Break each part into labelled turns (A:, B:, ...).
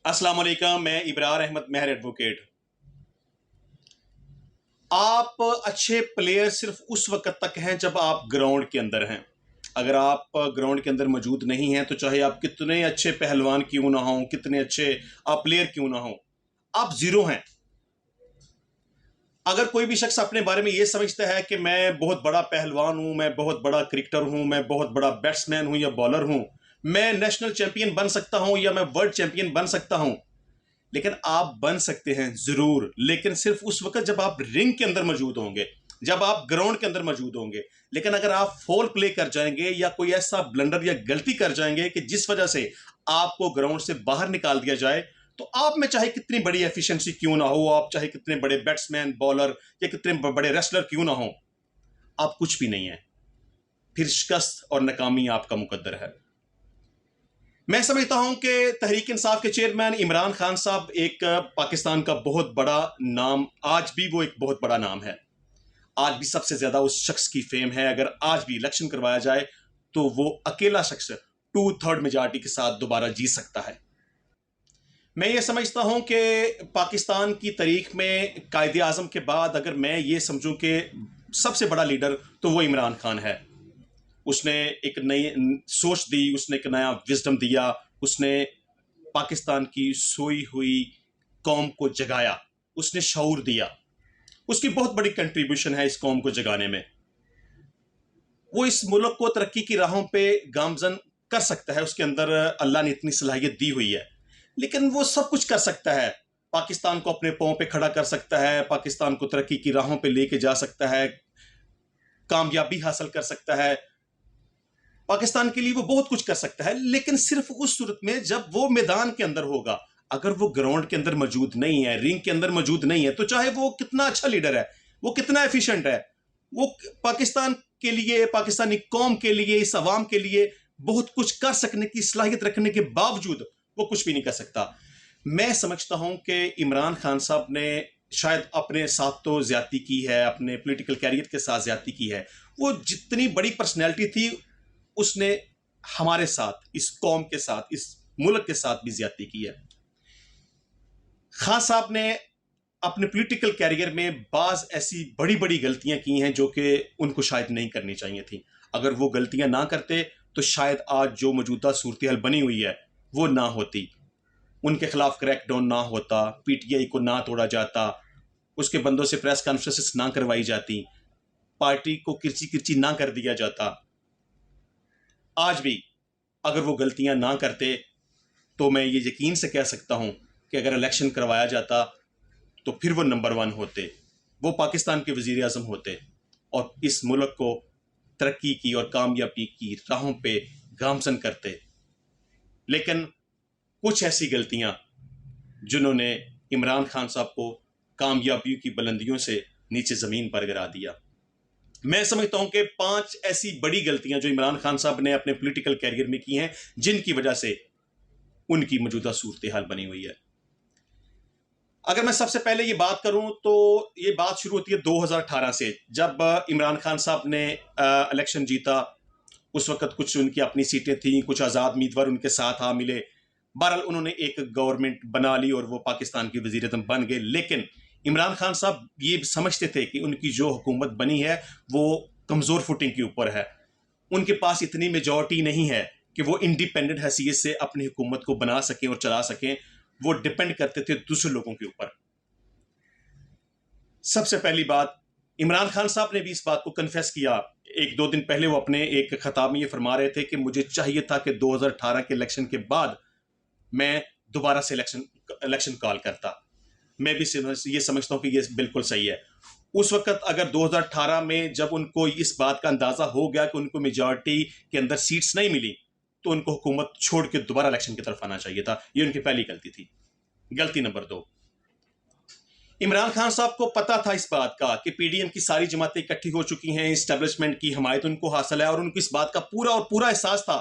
A: अस्सलाम वालेकुम। मैं इब्रार अहमद मेहर एडवोकेट। आप अच्छे प्लेयर सिर्फ उस वक्त तक हैं जब आप ग्राउंड के अंदर हैं। अगर आप ग्राउंड के अंदर मौजूद नहीं हैं तो चाहे आप कितने अच्छे पहलवान क्यों ना हों, कितने अच्छे आप प्लेयर क्यों ना हों, आप जीरो हैं। अगर कोई भी शख्स अपने बारे में ये समझता है कि मैं बहुत बड़ा पहलवान हूं, मैं बहुत बड़ा क्रिकेटर हूं, मैं बहुत बड़ा बैट्समैन हूं या बॉलर हूं, मैं नेशनल चैंपियन बन सकता हूं या मैं वर्ल्ड चैंपियन बन सकता हूं, लेकिन आप बन सकते हैं जरूर, लेकिन सिर्फ उस वक्त जब आप रिंग के अंदर मौजूद होंगे, जब आप ग्राउंड के अंदर मौजूद होंगे। लेकिन अगर आप फॉल प्ले कर जाएंगे या कोई ऐसा ब्लंडर या गलती कर जाएंगे कि जिस वजह से आपको ग्राउंड से बाहर निकाल दिया जाए, तो आप में चाहे कितनी बड़ी एफिशिएंसी क्यों ना हो, आप चाहे कितने बड़े बैट्समैन, बॉलर या कितने बड़े रेसलर क्यों ना हो, आप कुछ भी नहीं है। फिर शिकस्त और नाकामी आपका मुकद्दर है। मैं समझता हूं कि तहरीक इंसाफ के चेयरमैन इमरान खान साहब एक पाकिस्तान का बहुत बड़ा नाम, आज भी वो एक बहुत बड़ा नाम है। आज भी सबसे ज्यादा उस शख्स की फेम है। अगर आज भी इलेक्शन करवाया जाए तो वो अकेला शख्स 2/3 मेजॉरिटी के साथ दोबारा जीत सकता है। मैं ये समझता हूं कि पाकिस्तान की तारीख में कायदे आजम के बाद अगर मैं ये समझूं कि सबसे बड़ा लीडर तो वो इमरान खान है। उसने एक नई सोच दी, उसने एक नया विजडम दिया, उसने पाकिस्तान की सोई हुई कौम को जगाया, उसने शऊर दिया। उसकी बहुत बड़ी कंट्रीब्यूशन है इस कौम को जगाने में। वो इस मुल्क को तरक्की की राहों पे गामजन कर सकता है, उसके अंदर अल्लाह ने इतनी सलाहियत दी हुई है। लेकिन वो सब कुछ कर सकता है, पाकिस्तान को अपने पांव पे खड़ा कर सकता है, पाकिस्तान को तरक्की की राहों पे लेके जा सकता है, कामयाबी हासिल कर सकता है, पाकिस्तान के लिए वो बहुत कुछ कर सकता है। लेकिन सिर्फ उस सूरत में जब वो मैदान के अंदर होगा। अगर वो ग्राउंड के अंदर मौजूद नहीं है, रिंग के अंदर मौजूद नहीं है, तो चाहे वो कितना अच्छा लीडर है, वो कितना एफिशिएंट है, वो पाकिस्तान के लिए, पाकिस्तानी कौम के लिए, इस अवाम के लिए बहुत कुछ कर सकने की सलाहियत रखने के बावजूद वो कुछ भी नहीं कर सकता। मैं समझता हूं कि इमरान खान साहब ने शायद अपने साथ तो ज्यादती की है, अपने पॉलिटिकल कैरियर के साथ ज्यादती की है। वो जितनी बड़ी पर्सनैलिटी थी, उसने हमारे साथ, इस कौम के साथ, इस मुल्क के साथ भी ज्यादती की है। खान साहब ने अपने पॉलिटिकल कैरियर में बाज ऐसी बड़ी बड़ी गलतियां की हैं जो कि उनको शायद नहीं करनी चाहिए थी। अगर वो गलतियां ना करते तो शायद आज जो मौजूदा सूरत हाल बनी हुई है वो ना होती, उनके खिलाफ क्रैकडाउन ना होता, पीटीआई को ना तोड़ा जाता, उसके बंदों से प्रेस कॉन्फ्रेंसेस ना करवाई जाती, पार्टी को किरची किरची ना कर दिया जाता। आज भी अगर वो गलतियां ना करते तो मैं ये यकीन से कह सकता हूं कि अगर इलेक्शन करवाया जाता तो फिर वो नंबर 1 होते, वो पाकिस्तान के वजीर आजम होते और इस मुल्क को तरक्की की और कामयाबी की राहों पे गामजन करते। लेकिन कुछ ऐसी गलतियां जिन्होंने इमरान खान साहब को कामयाबियों की बुलंदियों से नीचे ज़मीन पर गिरा दिया। मैं समझता हूं कि 5 ऐसी बड़ी गलतियां जो इमरान खान साहब ने अपने पॉलिटिकल कैरियर में की हैं, जिनकी वजह से उनकी मौजूदा सूरत हाल बनी हुई है। अगर मैं सबसे पहले ये बात करूं तो ये बात शुरू होती है 2018 से, जब इमरान खान साहब ने इलेक्शन जीता। उस वक्त कुछ उनकी अपनी सीटें थी, कुछ आज़ाद उम्मीदवार उनके साथ आ मिले। बहरहाल उन्होंने एक गवर्नमेंट बना ली और वो पाकिस्तान की वज़ीर आज़म बन गए। लेकिन इमरान खान साहब ये समझते थे कि उनकी जो हुकूमत बनी है वो कमज़ोर फुटिंग के ऊपर है, उनके पास इतनी मेजॉरिटी नहीं है कि वो इंडिपेंडेंट हैसियत से अपनी हुकूमत को बना सकें और चला सकें। वो डिपेंड करते थे दूसरे लोगों के ऊपर। सबसे पहली बात, इमरान खान साहब ने भी इस बात को कन्फेस किया। 1-2 दिन पहले वो अपने एक खिताब में ये फरमा रहे थे कि मुझे चाहिए था कि 2018 के इलेक्शन के बाद मैं दोबारा से इलेक्शन कॉल करता। मैं भी ये समझता हूं कि ये बिल्कुल सही है। उस वक्त अगर 2018 में जब उनको इस बात का अंदाजा हो गया कि उनको मेजॉरिटी के अंदर सीट्स नहीं मिली, तो उनको हुकूमत छोड़ के दोबारा इलेक्शन की तरफ आना चाहिए था। ये उनकी पहली गलती थी। गलती नंबर 2, इमरान खान साहब को पता था इस बात का कि पीडीएम की सारी जमातें इकट्ठी हो चुकी हैं, इस्टेब्लिशमेंट की हमायत उनको हासिल है, और उनको इस बात का पूरा और पूरा एहसास था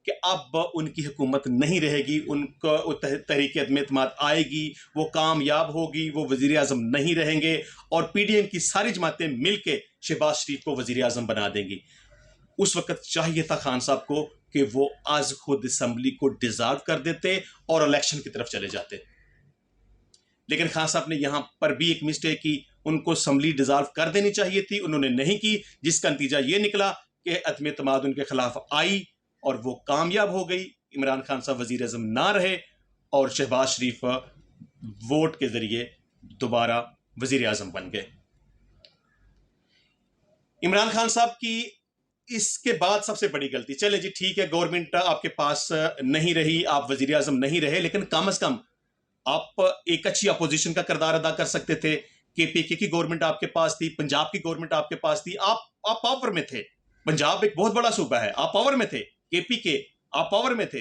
A: कि अब उनकी हुकूमत नहीं रहेगी, उनको तहरीक एतमाद आएगी, वो कामयाब होगी, वो वजीर आजम नहीं रहेंगे और पीडीएम की सारी जमातें मिलकर शहबाज शरीफ को वजीर आजम बना देंगी। उस वक्त चाहिए था खान साहब को कि वो आज खुद असम्बली को डिसॉल्व कर देते और इलेक्शन की तरफ चले जाते। लेकिन खान साहब ने यहां पर भी एक मिस्टेक की, उनको असम्बली डिसॉल्व कर देनी चाहिए थी, उन्होंने नहीं की, जिसका नतीजा ये निकला कि अदम एतमाद उनके खिलाफ आई और वो कामयाब हो गई। इमरान खान साहब वजीर आजम ना रहे और शहबाज शरीफ वोट के जरिए दोबारा वजीर आजम बन गए। इमरान खान साहब की इसके बाद सबसे बड़ी गलती, चले जी ठीक है, गवर्नमेंट आपके पास नहीं रही, आप वजीर आजम नहीं रहे, लेकिन कम से कम आप एक अच्छी अपोजिशन का किरदार अदा कर सकते थे। केपीके की गवर्नमेंट आपके पास थी, पंजाब की गवर्नमेंट आपके पास थी, आप पावर में थे। पंजाब एक बहुत बड़ा सूबा है, आप पावर में थे। केपीके आप पावर में थे,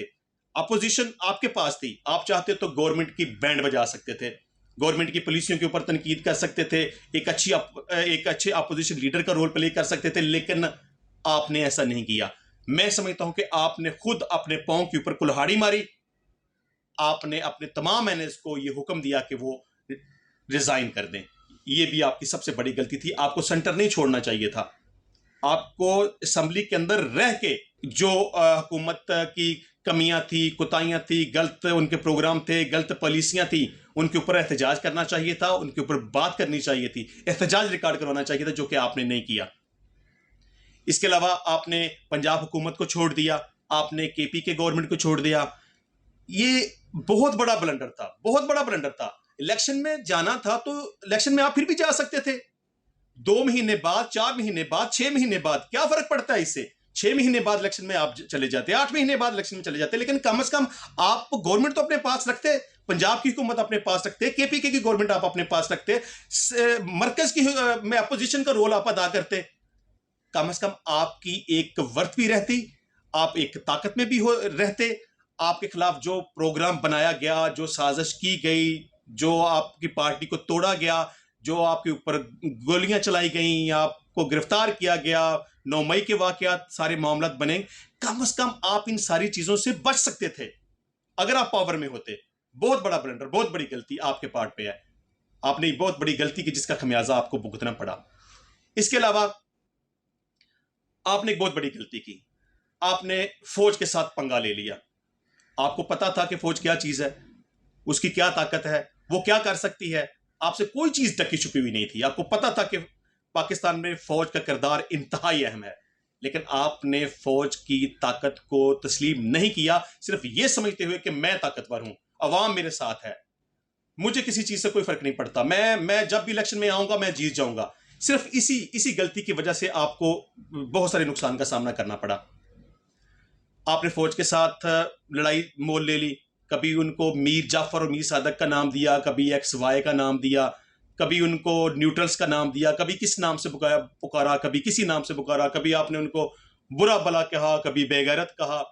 A: अपोजिशन आपके पास थी। आप चाहते तो गवर्नमेंट की बैंड बजा सकते थे, गवर्नमेंट की पॉलिसियों के ऊपर तनकीद कर सकते थे, एक अच्छे अपोजिशन लीडर का रोल प्ले कर सकते थे, लेकिन आपने ऐसा नहीं किया। मैं समझता हूं कि आपने खुद अपने पांव के ऊपर कुल्हाड़ी मारी। आपने अपने तमाम एनएस को यह हुक्म दिया कि वो रिजाइन कर दें। यह भी आपकी सबसे बड़ी गलती थी। आपको सेंटर नहीं छोड़ना चाहिए था। आपको असम्बली के अंदर रह के जो हुकूमत की कमियां थी, कोताहियां थी, गलत उनके प्रोग्राम थे, गलत पॉलिसियां थी, उनके ऊपर एहतजाज करना चाहिए था, उनके ऊपर बात करनी चाहिए थी, एहतजाज रिकॉर्ड करवाना चाहिए था, जो कि आपने नहीं किया। इसके अलावा आपने पंजाब हुकूमत को छोड़ दिया, आपने केपी के गवर्नमेंट को छोड़ दिया। ये बहुत बड़ा ब्लंडर था, बहुत बड़ा ब्लंडर था। इलेक्शन में जाना था तो इलेक्शन में आप फिर भी जा सकते थे, 2 महीने बाद, 4 महीने बाद, 6 महीने बाद, क्या फर्क पड़ता है इससे? 6 महीने बाद इलेक्शन में आप चले जाते, 8 महीने बाद इलेक्शन में चले जाते, लेकिन कम से कम आप गवर्नमेंट तो अपने पास रखते, पंजाब की हुकूमत अपने पास रखते, केपीके की गवर्नमेंट आप अपने पास रखते, मरकज की में अपोजिशन का रोल आप अदा करते। कम से कम आपकी एक वर्थ भी रहती, आप एक ताकत में भी रहते। आपके खिलाफ जो प्रोग्राम बनाया गया, जो साजिश की गई, जो आपकी पार्टी को तोड़ा गया, जो आपके ऊपर गोलियां चलाई गई, आपको गिरफ्तार किया गया, 9 मई के वाकयात, सारे मामला बने, कम से कम आप इन सारी चीजों से बच सकते थे अगर आप पावर में होते। बहुत बड़ा ब्लंडर, बहुत बड़ी गलती आपके पार्ट पे है। आपने बहुत बड़ी गलती की जिसका खमियाजा आपको भुगतना पड़ा। इसके अलावा आपने एक बहुत बड़ी गलती की, आपने फौज के साथ पंगा ले लिया। आपको पता था कि फौज क्या चीज है, उसकी क्या ताकत है, वो क्या कर सकती है। आपसे कोई चीज ढकी छुपी हुई नहीं थी। आपको पता था कि पाकिस्तान में फौज का किरदार इंतहाई अहम है, लेकिन आपने फौज की ताकत को तस्लीम नहीं किया, सिर्फ ये समझते हुए कि मैं ताकतवर हूं, अवाम मेरे साथ है, मुझे किसी चीज से कोई फर्क नहीं पड़ता, मैं जब भी इलेक्शन में आऊंगा मैं जीत जाऊंगा। सिर्फ इसी गलती की वजह से आपको बहुत सारे नुकसान का सामना करना पड़ा। आपने फौज के साथ लड़ाई मोल ले ली, कभी उनको मीर जाफर और मीर सादक का नाम दिया, कभी XY का नाम दिया, कभी उनको न्यूट्रल्स का नाम दिया, कभी किस नाम से पुकारा, कभी किसी नाम से पुकारा, कभी आपने उनको बुरा भला कहा, कभी बेगैरत कहा,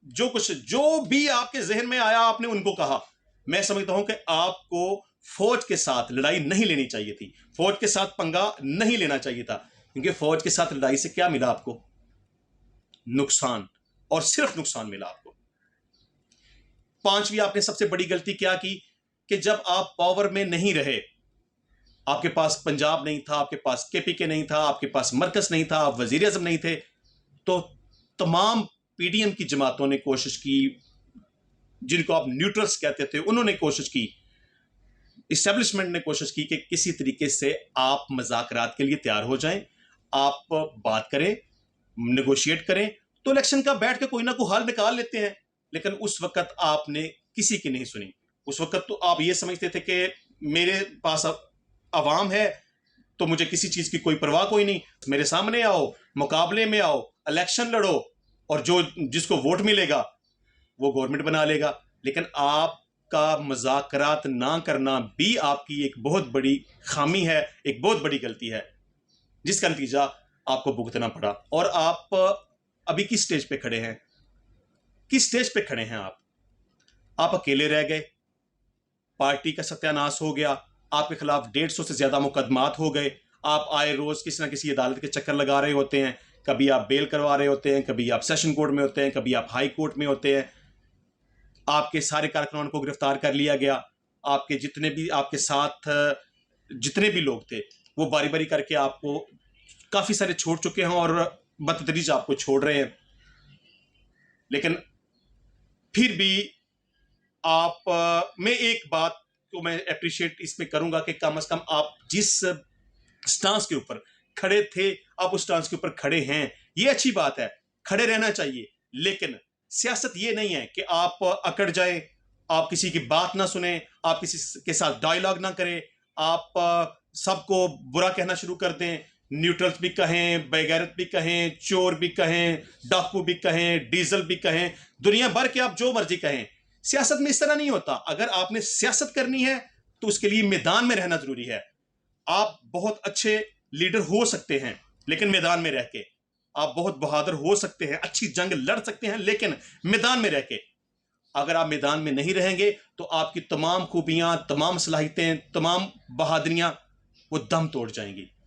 A: जो भी आपके जहन में आया आपने उनको कहा। मैं समझता हूं कि आपको फौज के साथ लड़ाई नहीं लेनी चाहिए थी, फौज के साथ पंगा नहीं लेना चाहिए था, क्योंकि फौज के साथ लड़ाई से क्या मिला आपको? नुकसान, और सिर्फ नुकसान मिला आपको। 5वीं आपने सबसे बड़ी गलती क्या की कि जब आप पावर में नहीं रहे, आपके पास पंजाब नहीं था, आपके पास केपीके नहीं था, आपके पास मरकज नहीं था, आप वजीर आजम नहीं थे, तो तमाम पीडीएम की जमातों ने कोशिश की, जिनको आप न्यूट्रल्स कहते थे, उन्होंने कोशिश की, इस्टेब्लिशमेंट ने कोशिश की कि किसी तरीके से आप मुज़ाकरात के लिए तैयार हो जाएं, आप बात करें, नेगोशिएट करें, तो इलेक्शन का बैठ के कोई ना कोई हल निकाल लेते हैं। लेकिन उस वक्त आपने किसी की नहीं सुनी। उस वक्त तो आप ये समझते थे कि मेरे पास अवाम है तो मुझे किसी चीज की कोई परवाह कोई नहीं, मेरे सामने आओ, मुकाबले में आओ, इलेक्शन लड़ो, और जिसको वोट मिलेगा वो गवर्नमेंट बना लेगा। लेकिन आपका मुज़ाकरात ना करना भी आपकी एक बहुत बड़ी खामी है, एक बहुत बड़ी गलती है, जिसका नतीजा आपको भुगतना पड़ा। और आप अभी किस स्टेज पे खड़े हैं? किस स्टेज पे खड़े हैं आप अकेले रह गए, पार्टी का सत्यानाश हो गया, आपके खिलाफ 150 से ज्यादा मुकदमात हो गए, आप आए रोज किसी ना किसी अदालत के चक्कर लगा रहे होते हैं, कभी आप बेल करवा रहे होते हैं, कभी आप सेशन कोर्ट में होते हैं, कभी आप हाई कोर्ट में होते हैं, आपके सारे कारकुनान को गिरफ्तार कर लिया गया, आपके जितने भी आपके साथ जितने भी लोग थे वो बारी बारी करके आपको काफी सारे छोड़ चुके हैं और बदतदरीज आपको छोड़ रहे हैं। लेकिन फिर भी मैं एक बात को मैं अप्रिशिएट इसमें करूंगा कि कम से कम आप जिस स्टांस के ऊपर खड़े थे आप उस स्टांस के ऊपर खड़े हैं, ये अच्छी बात है, खड़े रहना चाहिए। लेकिन सियासत ये नहीं है कि आप अकड़ जाएं, आप किसी की बात ना सुने, आप किसी के साथ डायलॉग ना करें, आप सबको बुरा कहना शुरू कर दें, न्यूट्रल्स भी कहें, बेगैरत भी कहें, चोर भी कहें, डाकू भी कहें, डीजल भी कहें, दुनिया भर के आप जो मर्जी कहें। सियासत में इस तरह नहीं होता। अगर आपने सियासत करनी है तो उसके लिए मैदान में रहना जरूरी है। आप बहुत अच्छे लीडर हो सकते हैं लेकिन मैदान में रह के, आप बहुत बहादुर हो सकते हैं, अच्छी जंग लड़ सकते हैं, लेकिन मैदान में रह के अगर आप मैदान में नहीं रहेंगे तो आपकी तमाम खूबियां, तमाम सलाहियतें, तमाम बहादुरियां वो दम तोड़ जाएंगी।